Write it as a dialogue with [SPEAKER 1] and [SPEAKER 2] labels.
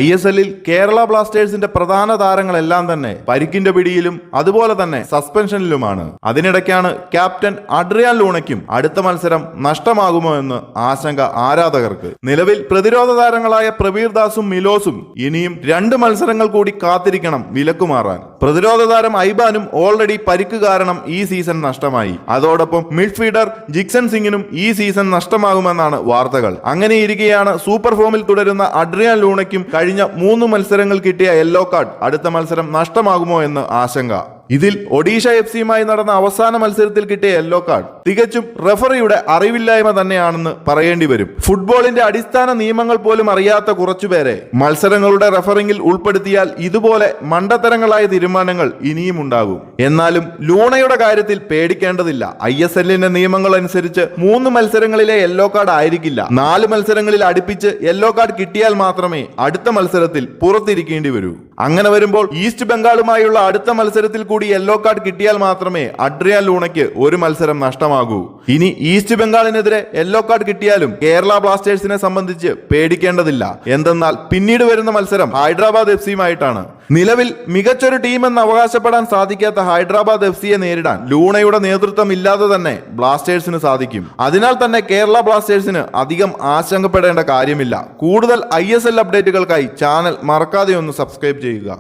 [SPEAKER 1] ISLൽ കേരള ബ്ലാസ്റ്റേഴ്സിന്റെ പ്രധാന താരങ്ങളെല്ലാം തന്നെ പരിക്കിന്റെ പിടിയിലും അതുപോലെ തന്നെ സസ്പെൻഷനിലുമാണ്. അതിനിടയ്ക്കാണ് ക്യാപ്റ്റൻ അഡ്രിയാൻ ലൂണയ്ക്കും അടുത്ത മത്സരം നഷ്ടമാകുമോ എന്ന് ആശങ്ക ആരാധകർക്ക്. നിലവിൽ പ്രതിരോധ താരങ്ങളായ പ്രവീർ ദാസും മിലോസും ഇനിയും 2 മത്സരങ്ങൾ കൂടി കാത്തിരിക്കണം വിലക്കുമാറാൻ. പ്രതിരോധ താരം ഐബാനും ഓൾറെഡി പരിക്ക് കാരണം ഈ സീസൺ നഷ്ടമായി. അതോടൊപ്പം മിഡ്ഫീൽഡർ ജിക്സൺ സിംഗിനും ഈ സീസൺ നഷ്ടമാകുമെന്നാണ് വാർത്തകൾ. അങ്ങനെയിരിക്കെയാണ് സൂപ്പർ ഫോമിൽ തുടരുന്ന അഡ്രിയാൻ ലൂണയ്ക്കും കഴിഞ്ഞ 3 മത്സരങ്ങൾ കിട്ടിയ യെല്ലോ കാർഡ് അടുത്ത മത്സരം നഷ്ടമാകുമോ എന്ന് ആശങ്ക. ഇതിൽ ഒഡീഷ FCയുമായി നടന്ന അവസാന മത്സരത്തിൽ കിട്ടിയ യെല്ലോ കാർഡ് തികച്ചും റഫറിയുടെ അറിവില്ലായ്മ തന്നെയാണെന്ന് പറയേണ്ടി വരും. ഫുട്ബോളിന്റെ അടിസ്ഥാന നിയമങ്ങൾ പോലും അറിയാത്ത കുറച്ചുപേരെ മത്സരങ്ങളുടെ റഫറിംഗിൽ ഉൾപ്പെടുത്തിയാൽ ഇതുപോലെ മണ്ടത്തരങ്ങളായ തീരുമാനങ്ങൾ ഇനിയും ഉണ്ടാകും. എന്നാലും ലൂണയുടെ കാര്യത്തിൽ പേടിക്കേണ്ടതില്ല. ISLന്റെ നിയമങ്ങൾ അനുസരിച്ച് 3 മത്സരങ്ങളിലെ യെല്ലോ കാർഡ് ആയിരിക്കില്ല. 4 മത്സരങ്ങളിൽ അടുപ്പിച്ച് യെല്ലോ കാർഡ് കിട്ടിയാൽ മാത്രമേ അടുത്ത മത്സരത്തിൽ പുറത്തിരിക്കേണ്ടി വരൂ. അങ്ങനെ വരുമ്പോൾ ഈസ്റ്റ് ബംഗാളുമായുള്ള അടുത്ത മത്സരത്തിൽ കൂടി യെല്ലോ കാർഡ് കിട്ടിയാൽ മാത്രമേ അഡ്രിയാൻ ലൂണയ്ക്ക് ഒരു മത്സരം നഷ്ടമാകൂ. ഇനി ഈസ്റ്റ് ബംഗാളിനെതിരെ യെല്ലോ കാർഡ് കിട്ടിയാലും കേരള ബ്ലാസ്റ്റേഴ്സിനെ സംബന്ധിച്ച് പേടിക്കേണ്ടതില്ല. എന്തെന്നാൽ പിന്നീട് വരുന്ന മത്സരം ഹൈദരാബാദ് FCയുമായിട്ടാണ്. നിലവിൽ മികച്ചൊരു ടീമെന്ന് അവകാശപ്പെടാൻ സാധിക്കാത്ത ഹൈദരാബാദ് FCയെ നേരിടാൻ ലൂണയുടെ നേതൃത്വം ഇല്ലാതെ തന്നെ ബ്ലാസ്റ്റേഴ്സിന് സാധിക്കും. അതിനാൽ തന്നെ കേരള ബ്ലാസ്റ്റേഴ്സിന് അധികം ആശങ്കപ്പെടേണ്ട കാര്യമില്ല. കൂടുതൽ ISL അപ്ഡേറ്റുകൾക്കായി ചാനൽ മറക്കാതെ ഒന്ന് സബ്സ്ക്രൈബ് ചെയ്യുക.